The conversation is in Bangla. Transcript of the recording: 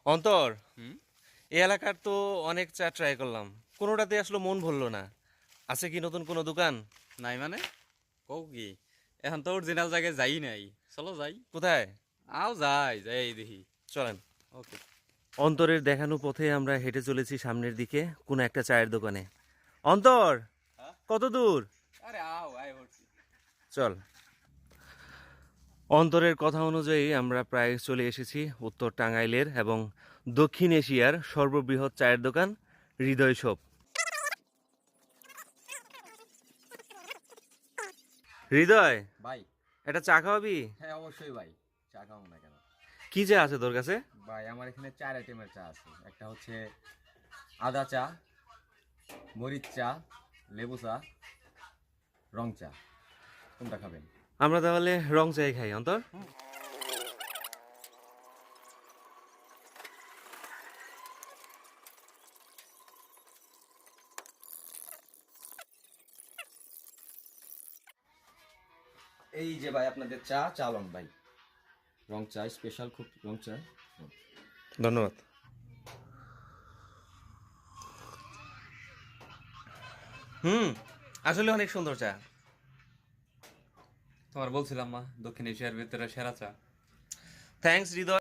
অন্তর, হুম। এই এলাকার তো অনেক চা ট্রাই করলাম, কোনোটাতে আসলে মন ভরলো না। আছে কি নতুন কোনো দোকান? নাই মানে কও কি? এখন তো অরিজিনাল জায়গায় যাই নাই। চলো যাই। কোথায়? আও যাই যাই দেখি। চলেন। ওকে। অন্তরের দেখানো পথে আমরা হেঁটে চলেছি সামনের দিকে কোনো একটা চায়ের দোকানে। অন্তর, হ্যাঁ? কত দূর? আরে আও আয় হচ্ছি। চল। অন্তরের কথা অনুযায়ী আমরা প্রায় চলে এসেছি উত্তর টাঙ্গাইলের এবং দক্ষিণ এশিয়ার সর্ববৃহৎ চায়ের দোকান হৃদয় শপ। হৃদয়, ভাই। একটা চা খাওয়াবি? হ্যাঁ অবশ্যই ভাই। চা খাবো না কেন? কি চা আছে তোর কাছে? ভাই আমার এখানে 4 আইটেমের চা আছে। একটা হচ্ছে আদা চা, মরিচ চা, লেবু চা, রং চা। কোনটা খাবেন? আমরা তাহলে রং চাই খাই অন্তর। এই যে ভাই আপনাদের চা, চা লং ভাই। রং চা স্পেশাল খুব রং চা। ধন্যবাদ। হুম, আসলে অনেক সুন্দর চা। তোমার বলছিলাম না দক্ষিণ এশিয়ার ভিতরে সেরা চা। থ্যাঙ্কস হৃদয়।